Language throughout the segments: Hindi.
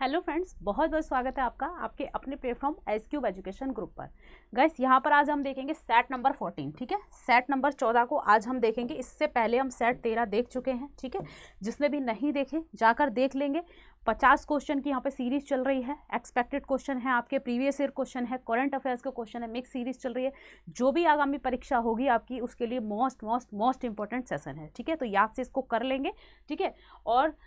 हेलो फ्रेंड्स, बहुत बहुत स्वागत है आपका आपके अपने प्लेटफॉर्म एसक्यूब एजुकेशन ग्रुप पर। गाइस यहाँ पर आज हम देखेंगे सेट नंबर 14। ठीक है, सेट नंबर 14 को आज हम देखेंगे। इससे पहले हम सेट 13 देख चुके हैं। ठीक है, जिसने भी नहीं देखे जाकर देख लेंगे। 50 क्वेश्चन की यहाँ पे सीरीज चल रही है। एक्सपेक्टेड क्वेश्चन है, आपके प्रीवियस ईयर क्वेश्चन है, करंट अफेयर्स के क्वेश्चन है, मिक्स सीरीज चल रही है। जो भी आगामी परीक्षा होगी आपकी, उसके लिए मोस्ट इंपॉर्टेंट सेशन है। ठीक है, तो याद से इसको कर लेंगे। ठीक है, और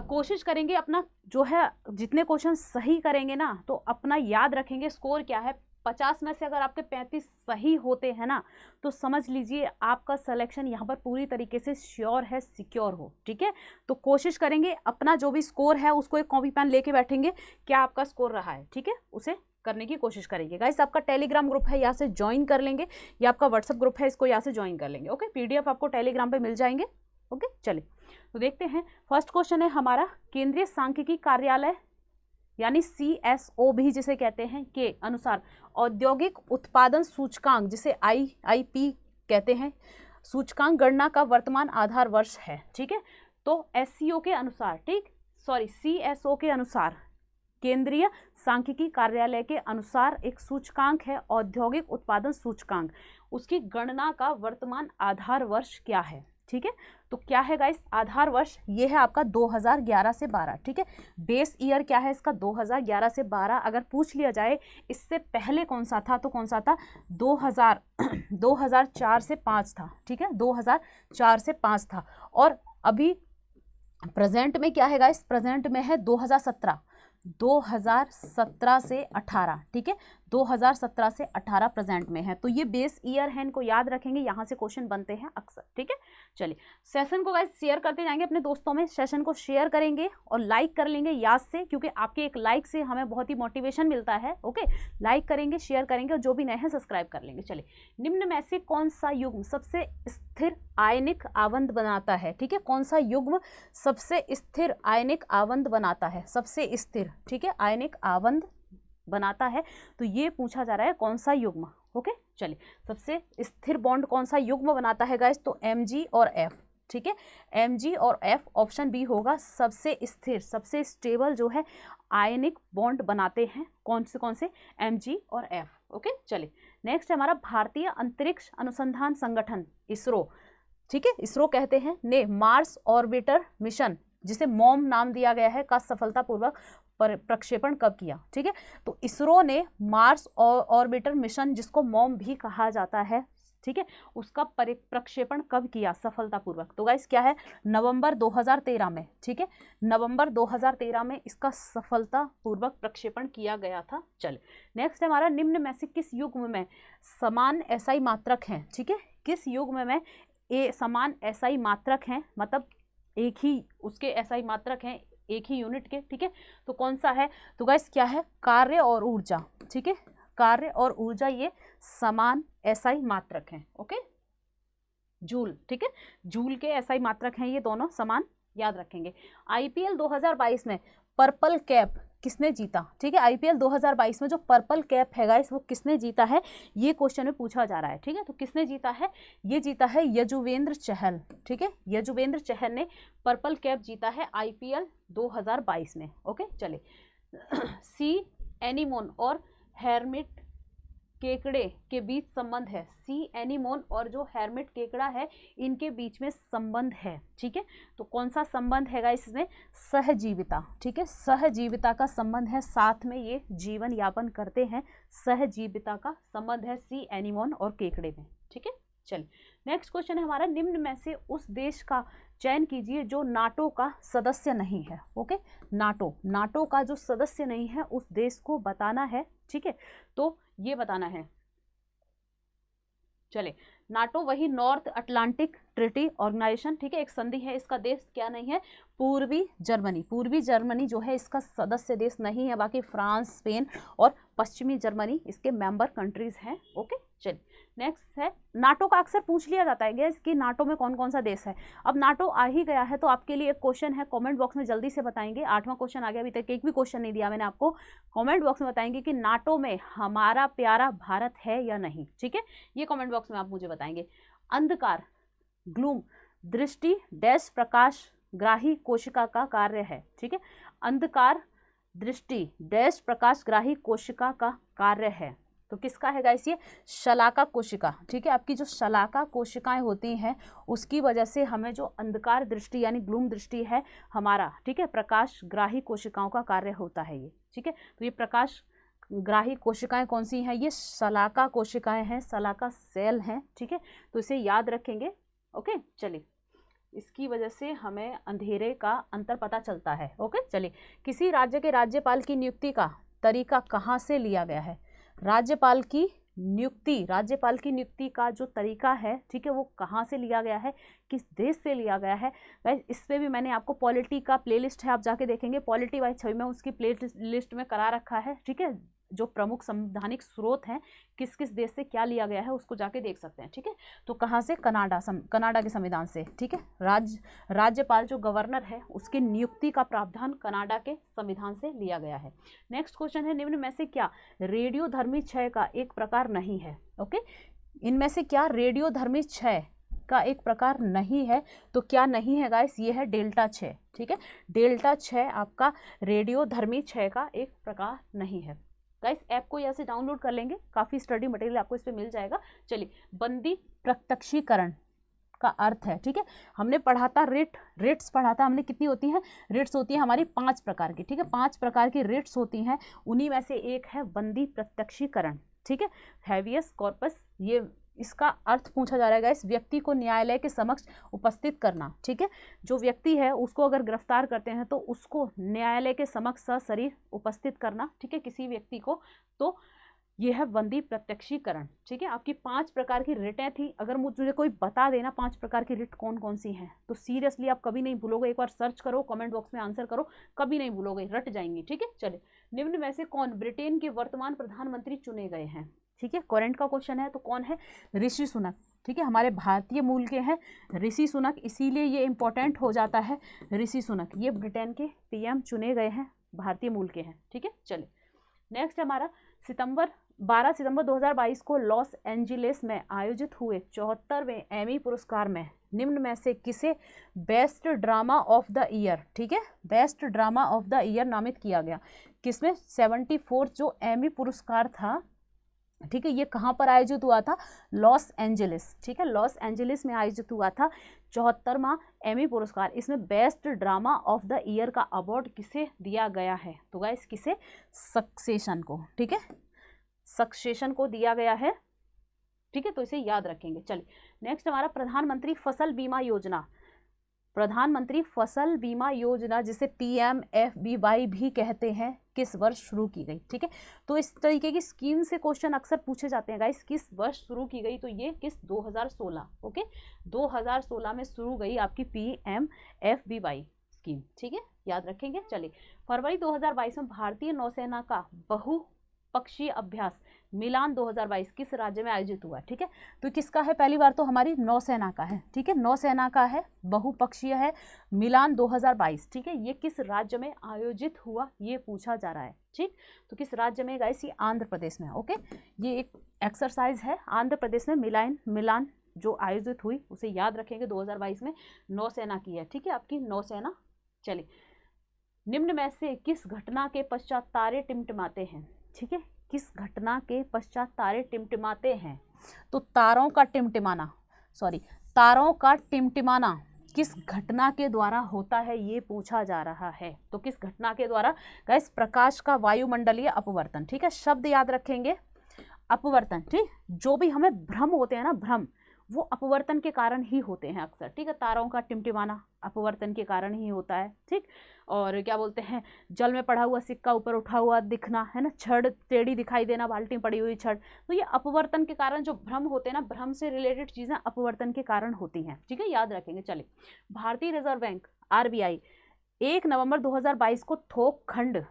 कोशिश करेंगे अपना जो है, जितने क्वेश्चन सही करेंगे ना तो अपना याद रखेंगे स्कोर क्या है। 50 में से अगर आपके 35 सही होते हैं ना तो समझ लीजिए आपका सिलेक्शन यहाँ पर पूरी तरीके से श्योर है, सिक्योर हो। ठीक है, तो कोशिश करेंगे अपना जो भी स्कोर है उसको एक कॉपी पेन लेके बैठेंगे, क्या आपका स्कोर रहा है। ठीक है, उसे करने की कोशिश करेंगे। गाइस आपका टेलीग्राम ग्रुप है, यहाँ से ज्वाइन कर लेंगे, या आपका व्हाट्सएप ग्रुप है, इसको यहाँ से ज्वाइन कर लेंगे। ओके, पीडीएफ आपको टेलीग्राम पे मिल जाएंगे। ओके, चलिए तो देखते हैं। फर्स्ट क्वेश्चन है हमारा, केंद्रीय सांख्यिकी कार्यालय यानी CSO भी जिसे कहते हैं के अनुसार औद्योगिक उत्पादन सूचकांक, जिसे IIP कहते हैं, सूचकांक गणना का वर्तमान आधार वर्ष है। ठीक है, तो SCO के अनुसार, CSO के अनुसार, केंद्रीय सांख्यिकी कार्यालय के अनुसार एक सूचकांक है औद्योगिक उत्पादन सूचकांक, उसकी गणना का वर्तमान आधार वर्ष क्या है। ठीक है, तो क्या है गाइस आधार वर्ष, ये है आपका 2011 से 12। ठीक है, बेस ईयर क्या है इसका, 2011 से 12। अगर पूछ लिया जाए इससे पहले कौन सा था तो कौन सा था, 2004 से 5 था। ठीक है, 2004 से 5 था। और अभी प्रेजेंट में क्या है गाइस, प्रेजेंट में है 2017 से 18। ठीक है, 2017 से 18 प्रेजेंट में है। तो ये बेस ईयर है, इनको याद रखेंगे, यहाँ से क्वेश्चन बनते हैं अक्सर। ठीक है, चलिए सेशन को गाइस शेयर करते जाएंगे अपने दोस्तों में, सेशन को शेयर करेंगे और लाइक कर लेंगे याद से, क्योंकि आपके एक लाइक से हमें बहुत ही मोटिवेशन मिलता है। ओके, लाइक करेंगे, शेयर करेंगे, और जो भी नए हैं सब्सक्राइब कर लेंगे। चलिए, निम्न में से कौन सा युग्म सबसे स्थिर आयनिक आबंध बनाता है। ठीक है, कौन सा युग्म सबसे स्थिर आयनिक आबंध बनाता है, सबसे स्थिर, ठीक है, आयनिक आबंध बनाता है। तो ये पूछा जा रहा है कौन सा युग्म। ओके, चलिए सबसे स्थिर बॉन्ड कौन सा युग्म बनाता है गाइस, तो Mg और F। ठीक है, Mg और F, ऑप्शन बी होगा सबसे स्थिर, सबसे स्टेबल जो है आयनिक बॉन्ड बनाते हैं। कौन से Mg और F। ओके, चलिए नेक्स्ट है हमारा, भारतीय अंतरिक्ष अनुसंधान संगठन इसरो, ठीक है, इसरो कहते हैं, ने मार्स ऑर्बिटर मिशन, जिसे मॉम नाम दिया गया है, का सफलतापूर्वक प्रक्षेपण कब किया। ठीक है, तो इसरो ने मार्स ऑर्बिटर मिशन, जिसको मॉम भी कहा जाता है, ठीक है, उसका प्रक्षेपण कब किया सफलतापूर्वक, तो गाइस क्या है, नवंबर 2013 में। ठीक है, नवंबर 2013 में इसका सफलतापूर्वक प्रक्षेपण किया गया था। चले नेक्स्ट हमारा, निम्न में से किस युग्म में समान SI मात्रक हैं। ठीक है, किस युग्म में समान SI मात्रक हैं, मतलब एक ही उसके SI मात्रक हैं, एक ही यूनिट के। ठीक है, तो कौन सा है, तो गाइस क्या है, कार्य और ऊर्जा। ठीक है, कार्य और ऊर्जा ये समान SI मात्रक हैं। ओके, जूल, ठीक है, जूल के SI मात्रक हैं ये दोनों, समान, याद रखेंगे। IPL 2022 में पर्पल कैप किसने जीता। ठीक है, IPL 2022 में जो पर्पल कैप है गाइस वो किसने जीता है, ये क्वेश्चन में पूछा जा रहा है। ठीक है, तो किसने जीता है, ये जीता है यजुवेंद्र चहल। ठीक है, यजुवेंद्र चहल ने पर्पल कैप जीता है IPL 2022 में। ओके, चले सी एनीमोन और हेरमिट केकड़े के बीच संबंध है। सी एनीमोन और जो हेरमिट केकड़ा है इनके बीच में संबंध है। ठीक है, तो कौन सा संबंध है इसमें, सहजीविता। ठीक है, सहजीविता का संबंध है, साथ में ये जीवन यापन करते हैं, सहजीविता का संबंध है सी एनीमोन और केकड़े में। ठीक है, चलिए नेक्स्ट क्वेश्चन है हमारा, निम्न में से उस देश का चयन कीजिए जो नाटो का सदस्य नहीं है। ओके, नाटो का जो सदस्य नहीं है उस देश को बताना है। ठीक है, तो ये बताना है। चले, नाटो वही नॉर्थ अटलांटिक ट्रीटी ऑर्गेनाइजेशन, ठीक है, एक संधि है, इसका देश क्या नहीं है, पूर्वी जर्मनी। पूर्वी जर्मनी जो है इसका सदस्य देश नहीं है, बाकी फ्रांस, स्पेन और पश्चिमी जर्मनी इसके मेंबर कंट्रीज हैं। ओके, चलिए नेक्स्ट है, नाटो का अक्सर पूछ लिया जाता है गैस कि नाटो में कौन कौन सा देश है। अब नाटो आ ही गया है तो आपके लिए एक क्वेश्चन है, कमेंट बॉक्स में जल्दी से बताएंगे। 8वां क्वेश्चन आ गया, अभी तक एक भी क्वेश्चन नहीं दिया मैंने आपको, कमेंट बॉक्स में बताएंगे कि नाटो में हमारा प्यारा भारत है या नहीं। ठीक है, ये कमेंट बॉक्स में आप मुझे बताएंगे। अंधकार, ग्लूम, दृष्टि डैश प्रकाश ग्राही कोशिका का कार्य है। ठीक है, अंधकार दृष्टि डैश प्रकाशग्राही कोशिका का कार्य है। तो किसका है गाइस ये? शलाका कोशिका। ठीक है, आपकी जो शलाका कोशिकाएं होती हैं उसकी वजह से हमें जो अंधकार दृष्टि यानी ग्लूम दृष्टि है हमारा, ठीक है, प्रकाशग्राही कोशिकाओं का कार्य होता है ये। ठीक है, तो ये प्रकाशग्राही कोशिकाएं कौन सी हैं? ये शलाका कोशिकाएं हैं, शलाका सेल हैं। ठीक है, तो इसे याद रखेंगे। ओके, चलिए, इसकी वजह से हमें अंधेरे का अंतर पता चलता है। ओके, चलिए, किसी राज्य के राज्यपाल की नियुक्ति का तरीका कहाँ से लिया गया है? राज्यपाल की नियुक्ति का जो तरीका है, ठीक है, वो कहाँ से लिया गया है, किस देश से लिया गया है? गाइस, इस पे भी मैंने आपको पॉलिटी का प्लेलिस्ट है, आप जाके देखेंगे, पॉलिटी वाइज छवि में उसकी प्ले लिस्ट में करा रखा है। ठीक है, जो प्रमुख संवैधानिक स्रोत हैं, किस किस देश से क्या लिया गया है, उसको जाके देख सकते हैं। ठीक है, तो कहाँ से? कनाडा के संविधान से। ठीक है, राज्यपाल जो गवर्नर है उसकी नियुक्ति का प्रावधान कनाडा के संविधान से लिया गया है। नेक्स्ट क्वेश्चन है, निम्न में से क्या रेडियोधर्मी क्षय का एक प्रकार नहीं है? ओके, इनमें से क्या रेडियोधर्मी क्षय का एक प्रकार नहीं है? तो क्या नहीं है गाइस? ये है डेल्टा क्षय। ठीक है, डेल्टा क्षय आपका रेडियोधर्मी क्षय का एक प्रकार नहीं है। गाइस, ऐप को यहाँ से डाउनलोड कर लेंगे, काफ़ी स्टडी मटेरियल आपको इस पे मिल जाएगा। चलिए, बंदी प्रत्यक्षीकरण का अर्थ है, ठीक है, हमने पढ़ा था रिट्स पढ़ा था हमने। कितनी होती हैं रिट्स? होती है हमारी 5 प्रकार की। ठीक है, 5 प्रकार की रिट्स होती हैं, उन्हीं में से एक है बंदी प्रत्यक्षीकरण। ठीक है, हैवियस कॉर्पस, ये इसका अर्थ पूछा जा रहा है इस व्यक्ति को न्यायालय के समक्ष उपस्थित करना। ठीक है, जो व्यक्ति है उसको अगर गिरफ्तार करते हैं तो उसको न्यायालय के समक्ष सशरीर उपस्थित करना। ठीक है, किसी व्यक्ति को, तो ये है बंदी प्रत्यक्षीकरण। ठीक है, आपकी 5 प्रकार की रिटें थी, अगर मुझे कोई बता देना 5 प्रकार की रिट कौन कौन सी हैं तो सीरियसली आप कभी नहीं भूलोगे। एक बार सर्च करो, कमेंट बॉक्स में आंसर करो, कभी नहीं भूलोगे, रट जाएंगी। ठीक है, चलिए, निम्न में से कौन ब्रिटेन के वर्तमान प्रधानमंत्री चुने गए हैं? ठीक है, करंट का क्वेश्चन है, तो कौन है? ऋषि सुनक। ठीक है, हमारे भारतीय मूल के हैं ऋषि सुनक, इसीलिए ये इंपॉर्टेंट हो जाता है। ऋषि सुनक ये ब्रिटेन के पीएम चुने गए हैं, भारतीय मूल के हैं। ठीक है, चलिए, नेक्स्ट हमारा 12 सितंबर 2022 को लॉस एंजिल्स में आयोजित हुए 74वें एमी पुरस्कार में निम्न में से किसे best drama of the year, ठीक है, best drama of the year नामित किया गया? किसमें? 74th जो एमी पुरस्कार था, ठीक है, ये कहाँ पर आयोजित हुआ था? Los Angeles. ठीक है, लॉस एंजलिस में आयोजित हुआ था 74वां एमी पुरस्कार। इसमें best drama of the year का अवार्ड किसे दिया गया है? तो गाइस, किसे? सक्सेशन को। ठीक है, सक्सेशन को दिया गया है। ठीक है, तो इसे याद रखेंगे। चलिए, नेक्स्ट हमारा प्रधानमंत्री फसल बीमा योजना। प्रधानमंत्री फसल बीमा योजना जिसे PMFBY भी कहते हैं, किस वर्ष शुरू की गई? ठीक है, तो इस तरीके की स्कीम से क्वेश्चन अक्सर पूछे जाते हैं गाइस, किस वर्ष शुरू की गई? तो ये किस 2016। ओके, 2016 में शुरू गई आपकी PMFBY स्कीम। ठीक है, याद रखेंगे। चलिए, फरवरी 2022 में भारतीय नौसेना का बहुपक्षीय अभ्यास मिलान 2022 किस राज्य में आयोजित हुआ? ठीक है, तो किसका है? पहली बार तो हमारी नौसेना का है। ठीक है, नौसेना का है, बहुपक्षीय है, मिलान 2022। ठीक है, ये किस राज्य में आयोजित हुआ ये पूछा जा रहा है। ठीक, तो किस राज्य में गाइस? ये आंध्र प्रदेश में। ओके, ये एक एक्सरसाइज है, आंध्र प्रदेश में मिलान जो आयोजित हुई उसे याद रखेंगे, 2022 में नौसेना की है। ठीक है, आपकी नौसेना। चलिए, निम्न में से किस घटना के पश्चात तारे टिमटिमाते हैं? ठीक है, किस घटना के पश्चात तारे टिमटिमाते हैं? तो तारों का टिमटिमाना किस घटना के द्वारा होता है ये पूछा जा रहा है। तो किस घटना के द्वारा? गाइस, प्रकाश का वायुमंडलीय अपवर्तन। ठीक है, शब्द याद रखेंगे, अपवर्तन। ठीक, जो भी हमें भ्रम होते हैं ना, भ्रम, वो अपवर्तन के कारण ही होते हैं अक्सर। ठीक है, तारों का टिमटिमाना अपवर्तन के कारण ही होता है। ठीक, और क्या बोलते हैं, जल में पड़ा हुआ सिक्का ऊपर उठा हुआ दिखना, है ना, छड़ टेढ़ी दिखाई देना, बाल्टी पड़ी हुई छड़, तो ये अपवर्तन के कारण जो भ्रम होते हैं ना, भ्रम से रिलेटेड चीज़ें अपवर्तन के कारण होती हैं। ठीक है, याद रखेंगे। चलिए, भारतीय रिजर्व बैंक RBI 1 नवंबर 2022 को थोक खंड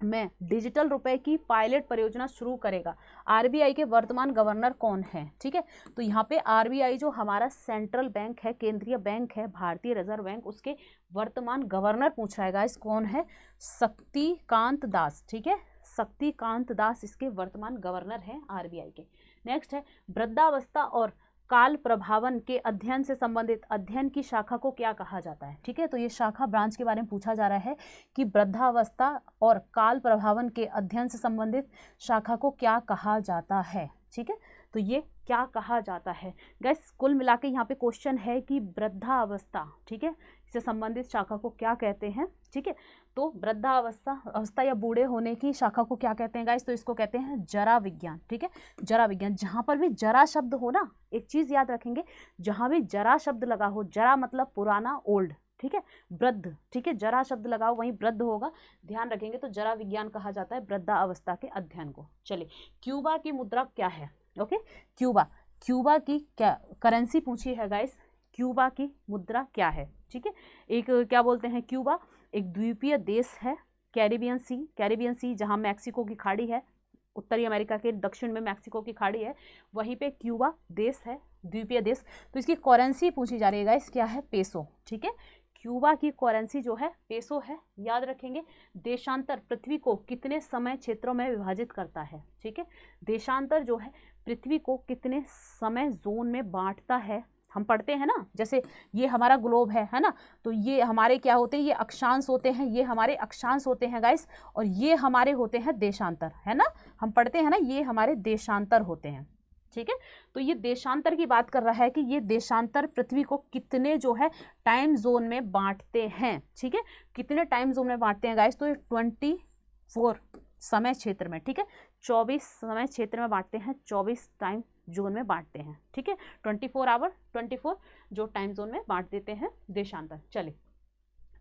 में डिजिटल रुपए की पायलट परियोजना शुरू करेगा। RBI के वर्तमान गवर्नर कौन है? ठीक है, तो यहाँ पे RBI जो हमारा सेंट्रल बैंक है, केंद्रीय बैंक है, भारतीय रिजर्व बैंक, उसके वर्तमान गवर्नर पूछ रहा है गाइस, कौन है? शक्तिकांत दास। ठीक है, शक्तिकांत दास इसके वर्तमान गवर्नर हैं RBI के। नेक्स्ट है, वृद्धावस्था और काल प्रभावन के अध्ययन से संबंधित अध्ययन की शाखा को क्या कहा जाता है। ठीक है, तो ये शाखा ब्रांच के बारे में पूछा जा रहा है कि वृद्धावस्था और काल प्रभावन के अध्ययन से संबंधित शाखा को क्या कहा जाता है। ठीक है, तो ये क्या कहा जाता है गाइस, कुल मिला के यहाँ पे क्वेश्चन है कि वृद्धावस्था, ठीक है, इससे संबंधित शाखा को क्या कहते हैं। ठीक है, तो वृद्धावस्था या बूढ़े होने की शाखा को क्या कहते हैं गाइस, तो इसको कहते हैं जरा विज्ञान। ठीक है, जरा विज्ञान, जहाँ पर भी जरा शब्द हो ना, एक चीज याद रखेंगे, जहाँ भी जरा शब्द लगा हो, जरा मतलब पुराना, ओल्ड, ठीक है, वृद्ध, ठीक है, जरा शब्द लगाओ वहीं वृद्ध होगा, ध्यान रखेंगे, तो जरा विज्ञान कहा जाता है वृद्धावस्था के अध्ययन को। चलिए, क्यूबा की मुद्रा क्या है। ओके, क्यूबा की क्या करेंसी पूछी है गाइस, क्यूबा की मुद्रा क्या है। ठीक है, एक क्या बोलते हैं, क्यूबा एक द्वीपीय देश है, कैरिबियन सी जहाँ मैक्सिको की खाड़ी है, उत्तरी अमेरिका के दक्षिण में मैक्सिको की खाड़ी है, वहीं पे क्यूबा देश है, द्वीपीय देश। तो इसकी करेंसी पूछी जा रही है गाइस, क्या है, पेसो। ठीक है, क्यूबा की करेंसी जो है पेसो है, याद रखेंगे। देशांतर पृथ्वी को कितने समय क्षेत्रों में विभाजित करता है। ठीक है, देशांतर जो है पृथ्वी को कितने समय जोन में बांटता है, हम पढ़ते हैं ना, जैसे ये हमारा ग्लोब है ना, तो ये हमारे क्या होते हैं, ये अक्षांश होते हैं, ये हमारे अक्षांश होते हैं गाइस, और ये हमारे होते हैं देशांतर, है ना, हम पढ़ते हैं ना, ये हमारे देशांतर होते हैं। ठीक है, तो ये देशांतर की बात कर रहा है कि ये देशांतर पृथ्वी को कितने जो है टाइम जोन में बांटते हैं। ठीक है, कितने टाइम जोन में बांटते हैं गाइस, तो 24 समय क्षेत्र में, ठीक है, 24 समय क्षेत्र में बांटते हैं, 24 टाइम जोन में बांटते हैं। ठीक है, 24 आवर 24 जो टाइम जोन में बांट देते हैं देशांतर। चलिए,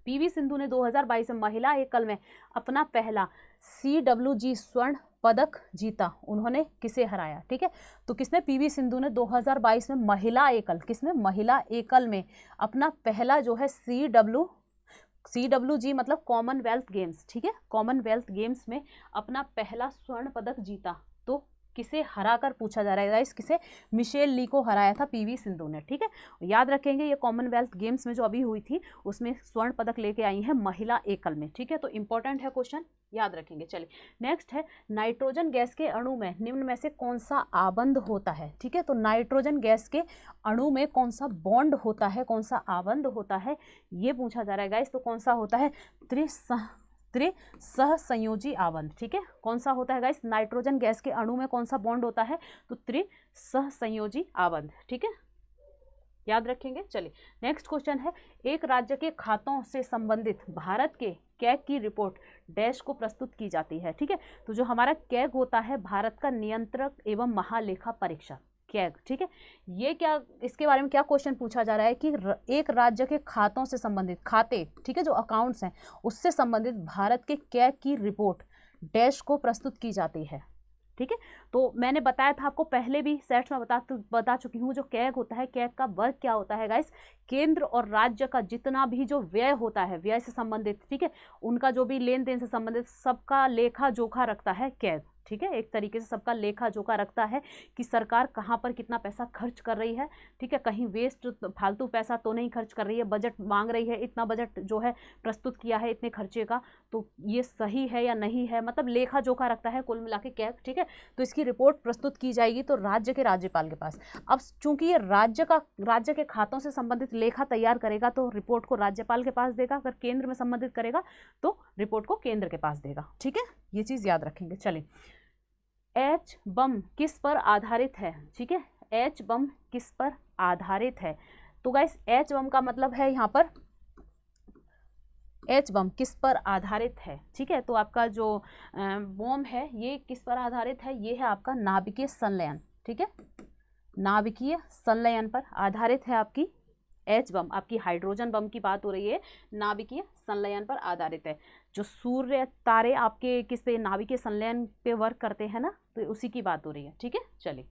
पीवी सिंधु ने 2022 में महिला एकल में अपना पहला CWG स्वर्ण पदक जीता, उन्होंने किसे हराया। ठीक है, तो किसने, पीवी सिंधु ने 2022 में महिला एकल, किसमें, महिला एकल में अपना पहला जो है CWG मतलब कॉमनवेल्थ गेम्स, ठीक है, कॉमनवेल्थ गेम्स में अपना पहला स्वर्ण पदक जीता। तो किसे हराकर पूछा जा रहा है गाइस, किसे, मिशेल ली को हराया था पीवी सिंधु ने। ठीक है, याद रखेंगे ये कॉमनवेल्थ गेम्स में जो अभी हुई थी उसमें स्वर्ण पदक लेके आई हैं महिला एकल में। ठीक है, तो इंपॉर्टेंट है क्वेश्चन, याद रखेंगे। चलिए, नेक्स्ट है नाइट्रोजन गैस के अणु में निम्न में से कौन सा आबंध होता है। ठीक है, तो नाइट्रोजन गैस के अणु में कौन सा बॉन्ड होता है, कौन सा आबंध होता है, ये पूछा जा रहा है गाइस। तो कौन सा होता है, त्रिसहसंयोजी आबंध। ठीक है, कौन सा होता है गाइस, नाइट्रोजन गैस के अणु में कौन सा बॉन्ड होता है, तो त्रिसहसंयोजी आबंध। ठीक है, याद रखेंगे। चलिए, नेक्स्ट क्वेश्चन है, एक राज्य के खातों से संबंधित भारत के कैग की रिपोर्ट डैश को प्रस्तुत की जाती है। ठीक है, तो जो हमारा कैग होता है भारत का नियंत्रक एवं महालेखा परीक्षक, कैग। ठीक है, ये क्या, इसके बारे में क्या क्वेश्चन पूछा जा रहा है कि एक राज्य के खातों से संबंधित, खाते, ठीक है, जो अकाउंट्स हैं उससे संबंधित भारत के कैग की रिपोर्ट डैश को प्रस्तुत की जाती है। ठीक है, तो मैंने बताया था आपको पहले भी सेट्स में बता चुकी हूँ, जो कैग होता है, कैग का वर्क क्या होता है गाइस, केंद्र और राज्य का जितना भी जो व्यय होता है, व्यय से संबंधित, ठीक है, उनका जो भी लेन देन से संबंधित सबका लेखा जोखा रखता है कैग। ठीक है, एक तरीके से सबका लेखा जोखा रखता है कि सरकार कहाँ पर कितना पैसा खर्च कर रही है। ठीक है, कहीं वेस्ट फालतू पैसा तो नहीं खर्च कर रही है, बजट मांग रही है, इतना बजट जो है प्रस्तुत किया है इतने खर्चे का, तो ये सही है या नहीं है, मतलब लेखा जोखा रखता है कुल मिला के कैग। ठीक है, तो इसकी रिपोर्ट प्रस्तुत की जाएगी तो राज्य के राज्यपाल के पास। अब चूंकि ये राज्य के खातों से संबंधित लेखा तैयार करेगा तो रिपोर्ट को राज्यपाल के पास देगा, अगर केंद्र में संबंधित करेगा तो रिपोर्ट को केंद्र के पास देगा। ठीक है, ये चीज याद रखेंगे। चलिए, एच बम किस पर आधारित है। ठीक है, एच बम किस पर आधारित है, तो गाइस एच बम का मतलब है यहाँ पर, एच बम किस पर आधारित है। ठीक है, तो आपका जो बम है ये किस पर आधारित है, ये है आपका नाभिकीय संलयन। ठीक है, नाभिकीय संलयन पर आधारित है आपकी एच बम, आपकी हाइड्रोजन बम की बात हो रही है, नाभिकीय संलयन पर आधारित है। जो सूर्य तारे आपके किस पे, नाभिकीय संलयन पे वर्क करते हैं ना, तो उसी की बात हो रही है। ठीक है, चलिए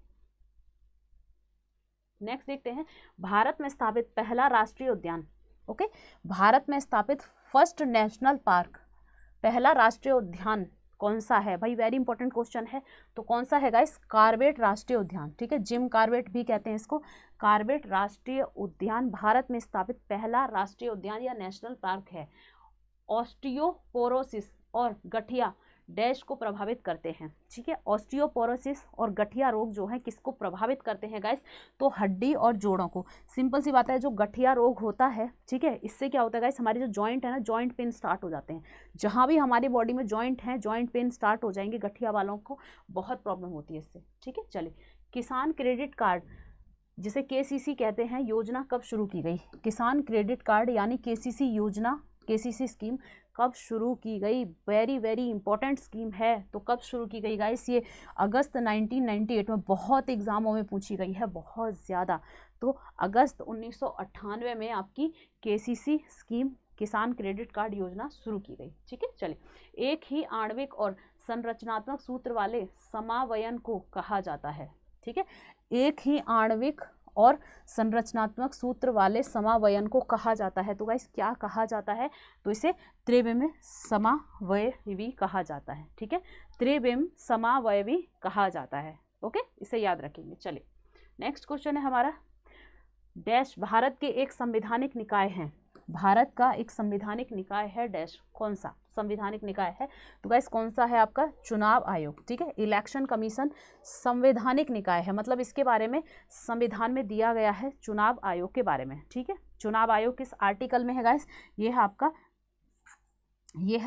नेक्स्ट देखते हैं, भारत में स्थापित पहला राष्ट्रीय उद्यान। ओके, भारत में स्थापित फर्स्ट नेशनल पार्क, पहला राष्ट्रीय उद्यान कौन सा है भाई, वेरी इंपॉर्टेंट क्वेश्चन है। तो कौन सा है गाइस, कार्बेट राष्ट्रीय उद्यान। ठीक है, जिम कार्बेट भी कहते हैं इसको, कार्बेट राष्ट्रीय उद्यान भारत में स्थापित पहला राष्ट्रीय उद्यान या नेशनल पार्क है। ऑस्टियोपोरोसिस और गठिया डैश को प्रभावित करते हैं, ठीक है। ऑस्टियोपोरोसिस और गठिया रोग जो है किसको प्रभावित करते हैं गाइस, तो हड्डी और जोड़ों को। सिंपल सी बात है, जो गठिया रोग होता है, ठीक है, इससे क्या होता है गाइस, हमारे जो जॉइंट है ना, जॉइंट पेन स्टार्ट हो जाते हैं। जहाँ भी हमारी बॉडी में जॉइंट है, जॉइंट पेन स्टार्ट हो जाएंगे, गठिया वालों को बहुत प्रॉब्लम होती है इससे, ठीक है। चलिए, किसान क्रेडिट कार्ड जिसे केसीसी कहते हैं, योजना कब शुरू की गई? किसान क्रेडिट कार्ड यानी केसीसी योजना, केसीसी स्कीम कब शुरू की गई? वेरी वेरी इंपॉर्टेंट स्कीम है। तो कब शुरू की गई गाइस? ये अगस्त 1998 में बहुत एग्जामों में पूछी गई है, बहुत ज़्यादा। तो अगस्त 1998 में आपकी केसीसी स्कीम, किसान क्रेडिट कार्ड योजना शुरू की गई, ठीक है। चलिए, एक ही आणविक और संरचनात्मक सूत्र वाले समावयन को कहा जाता है, ठीक है। एक ही आणविक और संरचनात्मक सूत्र वाले समावयन को कहा जाता है। तो गाइस क्या कहा जाता है? तो इसे त्रिविम समावयवी कहा जाता है, ठीक है। त्रिविम समावयवी कहा जाता है, ओके, इसे याद रखेंगे। चलिए, नेक्स्ट क्वेश्चन है हमारा, डैश भारत के एक संवैधानिक निकाय हैं। भारत का एक संवैधानिक निकाय है डैश, कौन सा संवैधानिक निकाय है? तो गाइस कौन सा है आपका? चुनाव आयोग, ठीक है। इलेक्शन कमीशन संवैधानिक निकाय है, मतलब इसके बारे में संविधान में दिया गया है चुनाव आयोग के बारे में, ठीक है। चुनाव आयोग किस आर्टिकल में है गाइस? ये है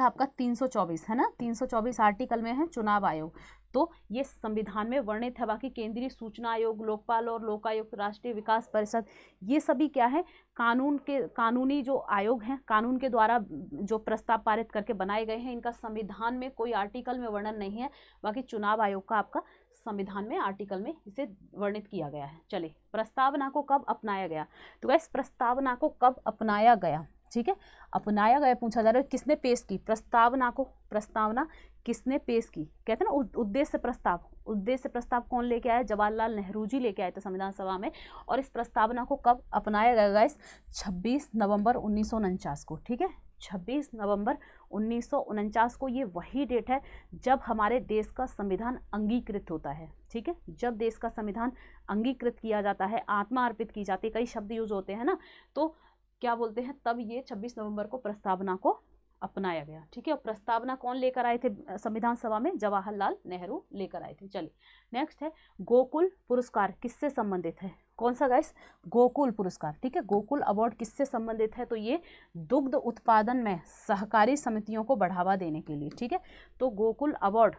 आपका 324, है ना, 324 आर्टिकल में है चुनाव आयोग। तो ये संविधान में वर्णित है। बाकी केंद्रीय सूचना आयोग, लोकपाल और लोकायुक्त, राष्ट्रीय विकास परिषद, ये सभी क्या है? कानूनी जो आयोग हैं, कानून के द्वारा जो प्रस्ताव पारित करके बनाए गए हैं। इनका संविधान में कोई आर्टिकल में वर्णन नहीं है। बाकी चुनाव आयोग का आपका संविधान में आर्टिकल में इसे वर्णित किया गया है। चलिए, प्रस्तावना को कब अपनाया गया? तो इस प्रस्तावना को कब अपनाया गया, ठीक है, अपनाया गया पूछा जा रहा है। किसने पेश की प्रस्तावना को? प्रस्तावना किसने पेश की? कहते हैं ना उद्देश्य प्रस्ताव, उद्देश्य प्रस्ताव कौन लेके आया? जवाहरलाल नेहरू जी लेके आए थे संविधान सभा में। और इस प्रस्तावना को कब अपनाया गया गाइस? 26 नवंबर 1949 को, ठीक है। 26 नवंबर 1949 को ये वही डेट है जब हमारे देश का संविधान अंगीकृत होता है, ठीक है। जब देश का संविधान अंगीकृत किया जाता है, आत्मा अर्पित की जाती है, कई शब्द यूज होते हैं ना, तो क्या बोलते हैं, तब ये 26 नवंबर को प्रस्तावना को अपनाया गया, ठीक है। और प्रस्तावना कौन लेकर आए थे संविधान सभा में? जवाहरलाल नेहरू लेकर आए थे। चलिए, नेक्स्ट है, गोकुल पुरस्कार किससे संबंधित है? कौन सा गाइस? गोकुल पुरस्कार, ठीक है। गोकुल अवार्ड किससे संबंधित है? तो ये दुग्ध उत्पादन में सहकारी समितियों को बढ़ावा देने के लिए, ठीक है। तो गोकुल अवार्ड,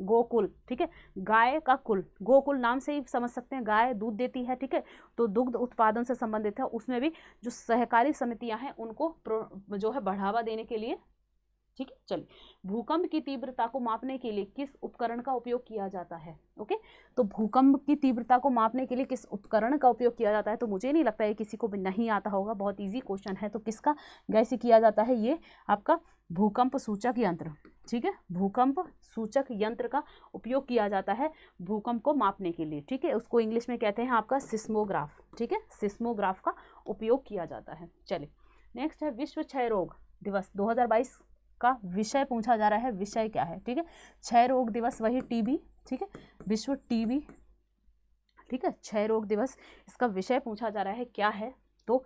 गोकुल, ठीक है, गाय का कुल, गोकुल नाम से ही समझ सकते हैं, गाय दूध देती है, ठीक है। तो दुग्ध उत्पादन से संबंधित है, उसमें भी जो सहकारी समितियां हैं उनको जो है बढ़ावा देने के लिए, ठीक है। चलिए, भूकंप की तीव्रता को मापने के लिए किस उपकरण का उपयोग किया जाता है? ओके, तो भूकंप की तीव्रता को मापने के लिए किस उपकरण का उपयोग किया जाता है? तो मुझे नहीं लगता है किसी को भी नहीं आता होगा, बहुत इजी क्वेश्चन है। तो किसका गैस किया जाता है? ये आपका भूकंप सूचक यंत्र, ठीक है। भूकंप सूचक यंत्र का उपयोग किया जाता है भूकंप को मापने के लिए, ठीक है। उसको इंग्लिश में कहते हैं आपका सिस्मोग्राफ, ठीक है। सिस्मोग्राफ का उपयोग किया जाता है। चलिए, नेक्स्ट है, विश्व क्षय रोग दिवस 2022 का विषय पूछा जा रहा है। विषय क्या है? ठीक है, क्षय रोग दिवस वही टीबी, ठीक है, विश्व टीबी, ठीक है, क्षय रोग दिवस। इसका विषय पूछा जा रहा है, क्या है? तो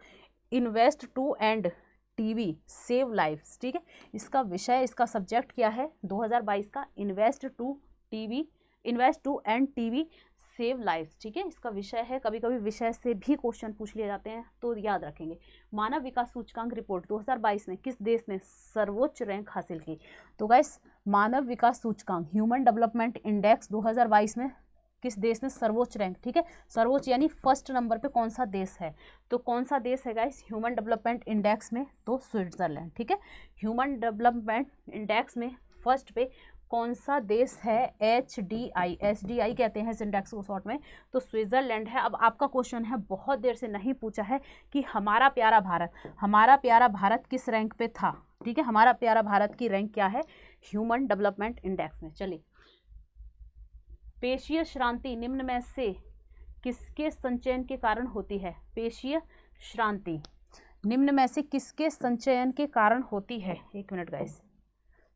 invest to end TB save lives, ठीक है। इसका विषय, इसका सब्जेक्ट क्या है 2022 का? Invest to end TB save lives, ठीक है, इसका विषय है। कभी कभी विषय से भी क्वेश्चन पूछ लिए जाते हैं, तो याद रखेंगे। मानव विकास सूचकांक रिपोर्ट 2022 में किस देश ने सर्वोच्च रैंक हासिल की? तो गाइस, मानव विकास सूचकांक ह्यूमन डेवलपमेंट इंडेक्स 2022 में किस देश ने सर्वोच्च रैंक, ठीक है, सर्वोच्च यानी फर्स्ट नंबर पे कौन सा देश है? तो कौन सा देश है गाइस ह्यूमन डेवलपमेंट इंडेक्स में? तो स्विट्जरलैंड, ठीक है। ह्यूमन डेवलपमेंट इंडेक्स में फर्स्ट पे कौन सा देश है? HDI कहते हैं इस इंडेक्स को शॉर्ट में, तो स्विट्जरलैंड है। अब आपका क्वेश्चन है, बहुत देर से नहीं पूछा है कि हमारा प्यारा भारत किस रैंक पे था, ठीक है। हमारा प्यारा भारत की रैंक क्या है ह्यूमन डेवलपमेंट इंडेक्स में? चलिए, पेशीय श्रांति निम्न में से किसके संचयन के कारण होती है? पेशीय श्रांति निम्न में से किसके संचयन के कारण होती है? एक मिनट गाइस,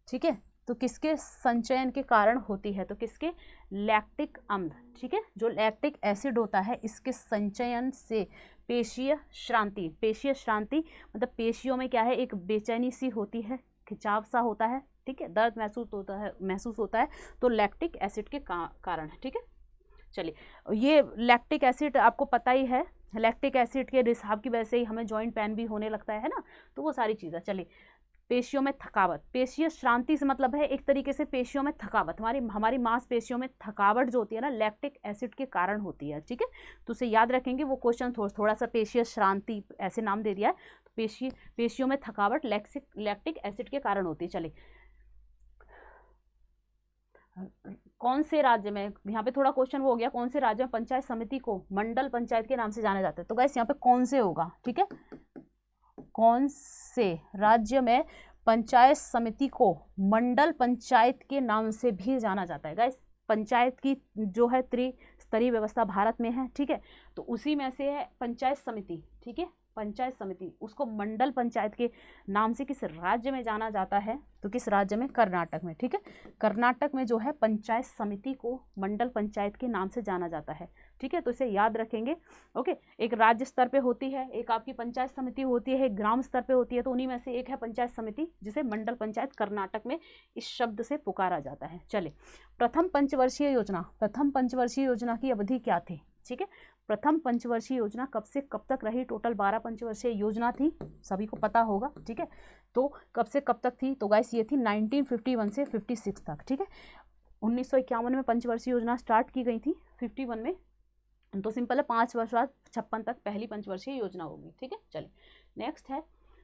ठीक है, तो किसके संचयन के कारण होती है? तो किसके? लैक्टिक अम्ल, ठीक है, जो लैक्टिक एसिड होता है इसके संचयन से पेशीय श्रांति मतलब पेशियों में क्या है, एक बेचैनी सी होती है, खिंचाव सा होता है, ठीक है, दर्द महसूस होता है तो लैक्टिक एसिड के कारण है, ठीक है। चलिए ये लैक्टिक एसिड आपको पता ही है, लैक्टिक एसिड के रिसाव की वजह से ही हमें जॉइंट पेन भी होने लगता है ना, तो वो सारी चीज़ें। चलिए पेशियों में थकावट, पेशीय श्रांति से मतलब है एक तरीके से पेशियों में थकावट, हमारी मांसपेशियों में थकावट जो होती है ना लैक्टिक एसिड के कारण होती है, ठीक है। तो उसे याद रखेंगे, वो क्वेश्चन थोड़ा सा पेशीय श्रांति ऐसे नाम दे दिया है, तो पेशियों में थकावट लैक्टिक एसिड के कारण होती है। चलिए कौन से राज्य में, यहाँ पे थोड़ा क्वेश्चन वो हो गया, कौन से राज्य में पंचायत समिति को मंडल पंचायत के नाम से जाना जाता है, तो गाइस यहाँ पे कौन से होगा, ठीक है, कौन से राज्य में पंचायत समिति को मंडल पंचायत के नाम से भी जाना जाता है। गाइस पंचायत की जो है त्रिस्तरीय व्यवस्था भारत में है, ठीक है, तो उसी में से है पंचायत समिति, ठीक है, पंचायत समिति, उसको मंडल पंचायत के नाम से किस राज्य में जाना जाता है, तो किस राज्य में, कर्नाटक में, ठीक है। कर्नाटक में जो है पंचायत समिति को मंडल पंचायत के नाम से जाना जाता है, ठीक है, तो इसे याद रखेंगे। ओके, एक राज्य स्तर पे होती है, एक आपकी पंचायत समिति होती है, एक ग्राम स्तर पे होती है, तो उन्हीं में से एक है पंचायत समिति जिसे मंडल पंचायत कर्नाटक में इस शब्द से पुकारा जाता है। चलिए प्रथम पंचवर्षीय योजना की अवधि क्या थी, ठीक है, प्रथम पंचवर्षीय योजना कब से कब तक रही, टोटल 12 पंचवर्षीय योजना थी, सभी को पता होगा, ठीक है, तो कब से कब तक थी, तो गाइस ये थी 1951 से 56 तक, ठीक है। 1951 में पंचवर्षीय योजना स्टार्ट की गई थी, 51 में, तो सिंपल है 5 वर्ष बाद 56 तक पहली पंचवर्षीय योजना होगी, ठीक है। चलिए नेक्स्ट है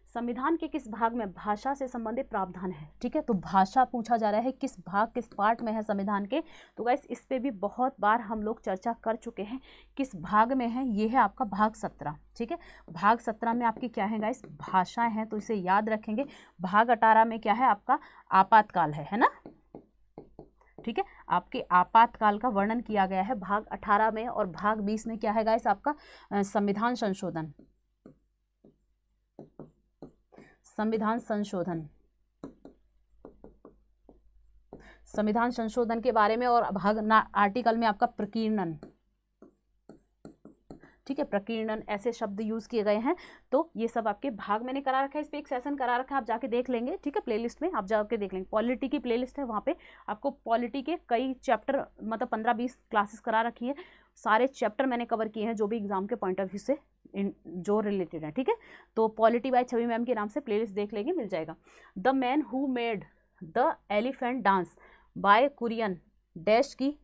संविधान के किस भाग में भाषा से संबंधित प्रावधान है, ठीक है, तो भाषा पूछा जा रहा है किस भाग किस पार्ट में है संविधान के, तो गाइस इस पे भी बहुत बार हम लोग चर्चा कर चुके हैं, किस भाग में है, ये है आपका भाग 17, ठीक है। भाग 17 में आपकी क्या है गाइस, भाषाएं हैं, तो इसे याद रखेंगे। भाग 18 में क्या है आपका आपातकाल है ना, ठीक है, आपके आपातकाल का वर्णन किया गया है भाग 18 में, और भाग 20 में क्या है गाइस आपका संविधान संशोधन के बारे में, और भाग आर्टिकल में आपका प्रकीर्णन, ठीक है, प्रकीर्णन ऐसे शब्द यूज किए गए हैं, तो ये सब आपके भाग मैंने करा रखा है, इस पे एक सेशन करा रखा है, आप जाके देख लेंगे, ठीक है, प्लेलिस्ट में आप जाके देख लेंगे, पॉलिटी की प्लेलिस्ट है, वहाँ पे आपको पॉलिटी के कई चैप्टर मतलब 15-20 क्लासेस करा रखी है, सारे चैप्टर मैंने कवर किए हैं जो भी एग्जाम के पॉइंट ऑफ व्यू से जो रिलेटेड है, ठीक है, तो पॉलिटी बाय छवि मैम के नाम से प्लेलिस्ट देख लेंगे, मिल जाएगा। The man who made the elephant dance by Kurien dash की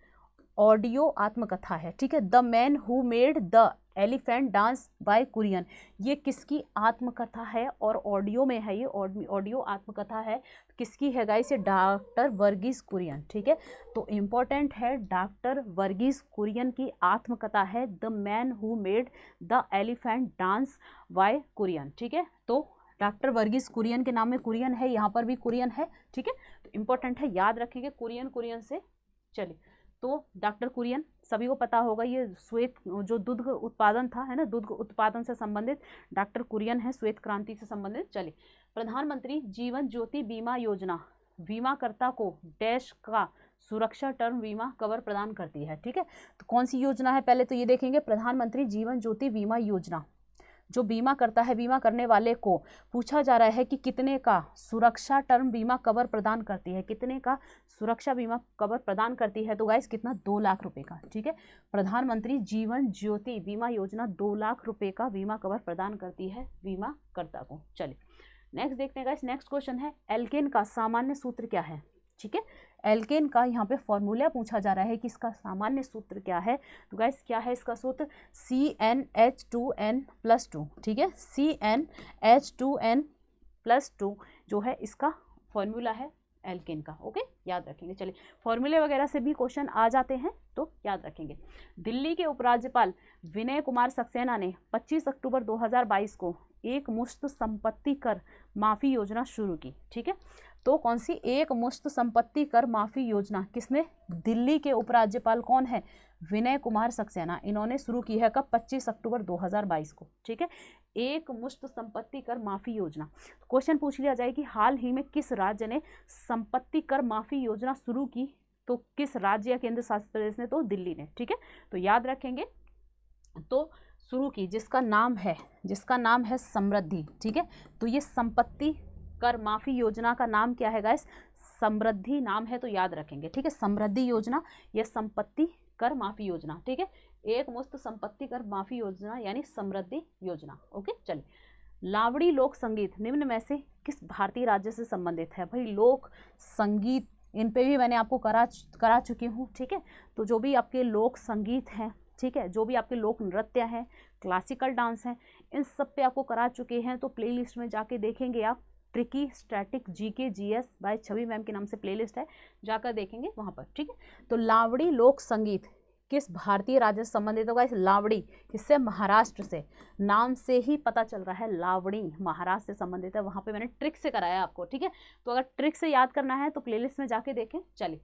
ऑडियो आत्मकथा है, ठीक है, the man who made the elephant dance by Kurien, ये किसकी आत्मकथा है और ऑडियो में है, ये ऑडियो आत्मकथा है, किसकी है गाइस, ये डॉक्टर वर्गीस कुरियन, ठीक है, तो इम्पोर्टेंट है, डॉक्टर वर्गीस कुरियन की आत्मकथा है the man who made the elephant dance by Kurien, ठीक है, तो डॉक्टर वर्गीस कुरियन के नाम में कुरियन है, यहाँ पर भी कुरियन है, ठीक है, तो इम्पोर्टेंट है, याद रखिएगा कुरियन से। चलिए तो डॉक्टर कुरियन सभी को पता होगा, ये श्वेत जो दुग्ध उत्पादन था है ना, दुग्ध उत्पादन से संबंधित डॉक्टर कुरियन है, श्वेत क्रांति से संबंधित। चलिए प्रधानमंत्री जीवन ज्योति बीमा योजना बीमाकर्ता को डैश का सुरक्षा टर्म बीमा कवर प्रदान करती है, ठीक है, तो कौन सी योजना है, पहले तो ये देखेंगे, प्रधानमंत्री जीवन ज्योति बीमा योजना जो बीमा करता है, बीमा करने वाले को पूछा जा रहा है कि कितने का सुरक्षा टर्म बीमा कवर प्रदान करती है, कितने का सुरक्षा बीमा कवर प्रदान करती है, तो गाइस कितना, 2 लाख रुपए का, ठीक है, प्रधानमंत्री जीवन ज्योति बीमा योजना 2 लाख रुपए का बीमा कवर प्रदान करती है बीमा कर्ता को। चलिए नेक्स्ट देखते हैं गाइस, नेक्स्ट क्वेश्चन है एल्केन का सामान्य सूत्र क्या है, ठीक है, एल्केन का यहाँ पे फॉर्मूला पूछा जा रहा है कि इसका सामान्य सूत्र क्या है, तो गाइस क्या है इसका सूत्र, CnH2n+2, ठीक है, CnH2n+2 जो है इसका फॉर्मूला है एल्केन का, ओके, याद रखेंगे। चलिए फॉर्मूले वगैरह से भी क्वेश्चन आ जाते हैं तो याद रखेंगे। दिल्ली के उपराज्यपाल विनय कुमार सक्सेना ने 25 अक्टूबर 2022 को एक मुश्त संपत्ति कर माफी योजना शुरू की, ठीक है, तो कौन सी एक मुश्त संपत्ति कर माफी योजना किसने, दिल्ली के उपराज्यपाल कौन है, विनय कुमार सक्सेना, इन्होंने शुरू की है कब, 25 अक्टूबर 2022 को, ठीक है, एक मुश्त संपत्ति कर माफी योजना। क्वेश्चन पूछ लिया जाए कि हाल ही में किस राज्य ने संपत्ति कर माफी योजना शुरू की, तो किस राज्य या केंद्र शासित प्रदेश ने, तो दिल्ली ने, ठीक है, तो याद रखेंगे, तो शुरू की जिसका नाम है समृद्धि, ठीक है, तो ये संपत्ति कर माफी योजना का नाम क्या है गाइस? समृद्धि नाम है, तो याद रखेंगे, ठीक है। समृद्धि योजना या संपत्ति कर माफी योजना, ठीक है। एक मुश्त संपत्ति कर माफी योजना यानी समृद्धि योजना। ओके, चलिए। लावड़ी लोक संगीत निम्न में से किस भारतीय राज्य से संबंधित है? भाई लोक संगीत, इन पे भी मैंने आपको करा चुकी हूँ, ठीक है। तो जो भी आपके लोक संगीत हैं, ठीक है, जो भी आपके लोक नृत्य हैं, क्लासिकल डांस हैं, इन सब पे आपको करा चुके हैं। तो प्लेलिस्ट में जाके देखेंगे आप, tricky static GK GS bye छवि मैम के नाम से प्लेलिस्ट है, जाकर देखेंगे वहाँ पर, ठीक है। तो लावड़ी लोक संगीत किस भारतीय राज्य से संबंधित होगा? इस लावड़ी किससे? महाराष्ट्र से। नाम से ही पता चल रहा है लावड़ी महाराष्ट्र से संबंधित है। वहाँ पे मैंने ट्रिक से कराया आपको, ठीक है। तो अगर ट्रिक से याद करना है तो प्लेलिस्ट में जाके देखें। चलिए,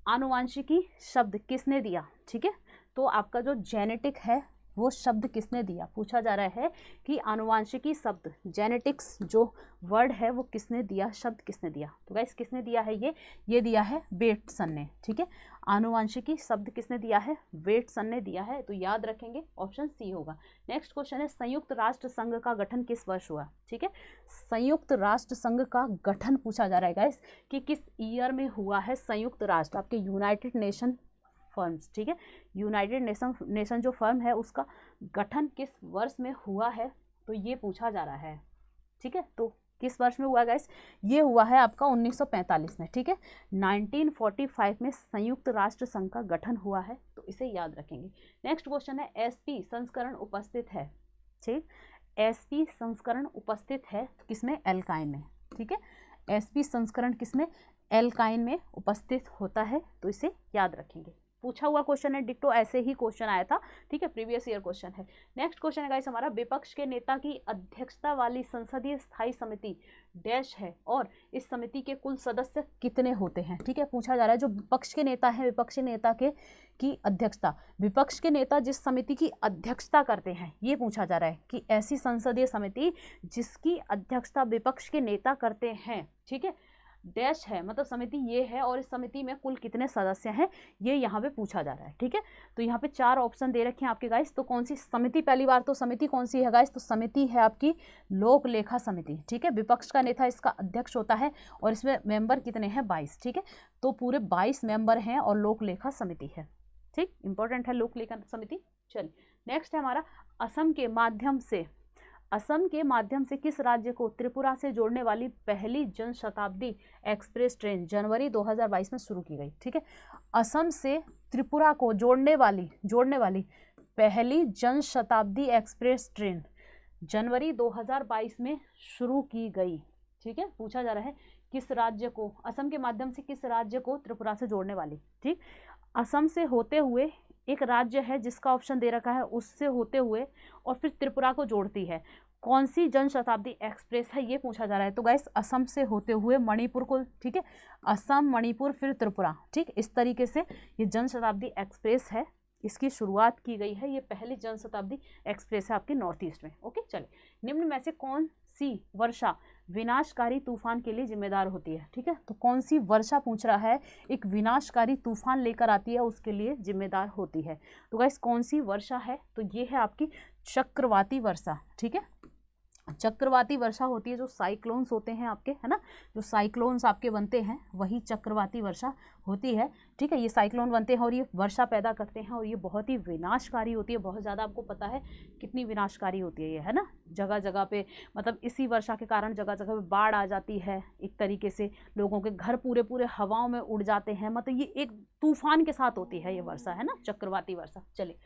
आनुवांशिकी शब्द किसने दिया? ठीक है, तो आपका जो जेनेटिक है वो शब्द किसने दिया? पूछा जा रहा है कि आनुवांशिकी शब्द, जेनेटिक्स जो वर्ड है वो किसने दिया, शब्द किसने दिया? तो गाइस किसने दिया है? ये दिया है बेटसन ने, ठीक है। आनुवांशिकी शब्द किसने दिया है? बेटसन ने दिया है, तो याद रखेंगे ऑप्शन सी होगा। नेक्स्ट क्वेश्चन है, संयुक्त राष्ट्र संघ का गठन किस वर्ष हुआ? ठीक है, संयुक्त राष्ट्र संघ का गठन पूछा जा रहा है गाइस कि किस ईयर में हुआ है संयुक्त राष्ट्र, आपके यूनाइटेड नेशन फर्म्स, ठीक है। यूनाइटेड नेशन जो फर्म है उसका गठन किस वर्ष में हुआ है, तो ये पूछा जा रहा है, ठीक है। तो किस वर्ष में हुआ गाइस? ये हुआ है आपका 1945 में, ठीक है। 1945 में संयुक्त राष्ट्र संघ का गठन हुआ है, तो इसे याद रखेंगे। नेक्स्ट क्वेश्चन है, एसपी संस्करण उपस्थित है, ठीक। एसपी संस्करण उपस्थित है किसमें? एल्काइन में, ठीक है। एसपी संस्करण किसमें? एल्काइन में उपस्थित होता है, तो इसे याद रखेंगे। पूछा हुआ क्वेश्चन है, डिक्टो ऐसे ही क्वेश्चन आया था, ठीक है, प्रीवियस ईयर क्वेश्चन है। नेक्स्ट क्वेश्चन है गाइस हमारा, विपक्ष के नेता की अध्यक्षता वाली संसदीय स्थायी समिति डैश है और इस समिति के कुल सदस्य कितने होते हैं? ठीक है, पूछा जा रहा है जो विपक्ष के नेता है, विपक्षी नेता की अध्यक्षता, विपक्ष के नेता जिस समिति की अध्यक्षता करते हैं, ये पूछा जा रहा है कि ऐसी संसदीय समिति जिसकी अध्यक्षता विपक्ष के नेता करते हैं, ठीक है, डैश है, मतलब समिति ये है और इस समिति में कुल कितने सदस्य हैं, ये यहाँ पे पूछा जा रहा है, ठीक है। तो यहाँ पे 4 ऑप्शन दे रखे हैं आपके गाइस। तो कौन सी समिति? पहली बार तो समिति कौन सी है गाइस? तो समिति है आपकी लोक लेखा समिति, ठीक है। विपक्ष का नेता इसका अध्यक्ष होता है और इसमें मेंबर कितने हैं? 22, ठीक है। तो पूरे 22 मेंबर हैं और लोक लेखा समिति है, ठीक, इंपॉर्टेंट है लोक लेखा समिति। चलिए, नेक्स्ट है हमारा, असम के माध्यम से किस राज्य को त्रिपुरा से जोड़ने वाली पहली जनशताब्दी एक्सप्रेस ट्रेन जनवरी 2022 में शुरू की गई, ठीक है। असम से त्रिपुरा को जोड़ने वाली पहली जनशताब्दी एक्सप्रेस ट्रेन जनवरी 2022 में शुरू की गई, ठीक है। पूछा जा रहा है किस राज्य को, असम के माध्यम से किस राज्य को त्रिपुरा से जोड़ने वाली, ठीक। असम से होते हुए एक राज्य है जिसका ऑप्शन दे रखा है, उससे होते हुए और फिर त्रिपुरा को जोड़ती है, कौन सी जनशताब्दी एक्सप्रेस है, ये पूछा जा रहा है। तो गाइस असम से होते हुए मणिपुर को, ठीक है, असम, मणिपुर, फिर त्रिपुरा, ठीक, इस तरीके से ये जनशताब्दी एक्सप्रेस है, इसकी शुरुआत की गई है। ये पहली जनशताब्दी एक्सप्रेस है आपके नॉर्थ ईस्ट में। ओके, चलिए, निम्न में से कौन सी वर्षा विनाशकारी तूफान के लिए जिम्मेदार होती है? ठीक है, तो कौन सी वर्षा पूछ रहा है, एक विनाशकारी तूफान लेकर आती है, उसके लिए जिम्मेदार होती है। तो गाइस कौन सी वर्षा है? तो ये है आपकी चक्रवाती वर्षा, ठीक है। चक्रवाती वर्षा होती है, जो साइक्लोन्स होते हैं आपके, है ना, जो साइक्लोन्स आपके बनते हैं वही चक्रवाती वर्षा होती है, ठीक है। ये साइक्लोन बनते हैं और ये वर्षा पैदा करते हैं और ये बहुत ही विनाशकारी होती है, बहुत ज़्यादा, आपको पता है कितनी विनाशकारी होती है ये, है ना। जगह जगह पे, मतलब इसी वर्षा के कारण जगह जगह पे बाढ़ आ जाती है, एक तरीके से लोगों के घर पूरे पूरे हवाओं में उड़ जाते हैं, मतलब ये एक तूफान के साथ होती है ये वर्षा, है ना, चक्रवाती वर्षा। चलिए,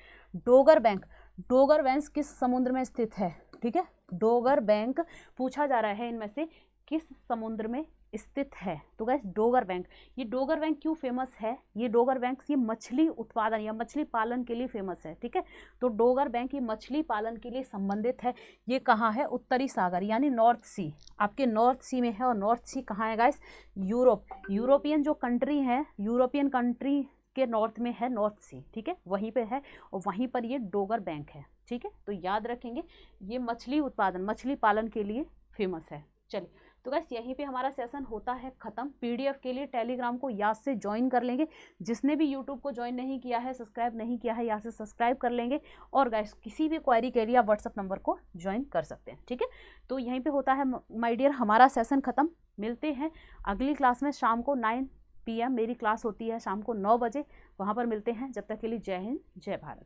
डोगर बैंक किस समुद्र में स्थित है? ठीक है, डोगर बैंक पूछा जा रहा है इनमें से किस समुद्र में स्थित है। तो गाइस डोगर बैंक, ये डोगर बैंक क्यों फेमस है? ये डोगर बैंक ये मछली उत्पादन या मछली पालन के लिए फेमस है, ठीक है। तो डोगर बैंक ये मछली पालन के लिए संबंधित है। ये कहाँ है? उत्तरी सागर यानी नॉर्थ सी, आपके नॉर्थ सी में है। और नॉर्थ सी कहाँ है गाइस? यूरोपियन जो कंट्री है, यूरोपियन कंट्री के नॉर्थ में है नॉर्थ सी, ठीक है, वहीं पे है और वहीं पर ये डोगर बैंक है, ठीक है। तो याद रखेंगे ये मछली उत्पादन, मछली पालन के लिए फेमस है। चलिए, तो गाइस यहीं पे हमारा सेशन होता है खत्म। पीडीएफ के लिए टेलीग्राम को याद से ज्वाइन कर लेंगे, जिसने भी यूट्यूब को ज्वाइन नहीं किया है, सब्सक्राइब नहीं किया है, यहाँ से सब्सक्राइब कर लेंगे। और गाइस किसी भी क्वेरी के लिए आप व्हाट्सअप नंबर को ज्वाइन कर सकते हैं, ठीक है। तो यहीं पे होता है माय डियर हमारा सेशन खत्म। मिलते हैं अगली क्लास में शाम को 9 PM मेरी क्लास होती है, शाम को 9 बजे, वहाँ पर मिलते हैं। जब तक के लिए जय हिंद, जय भारत।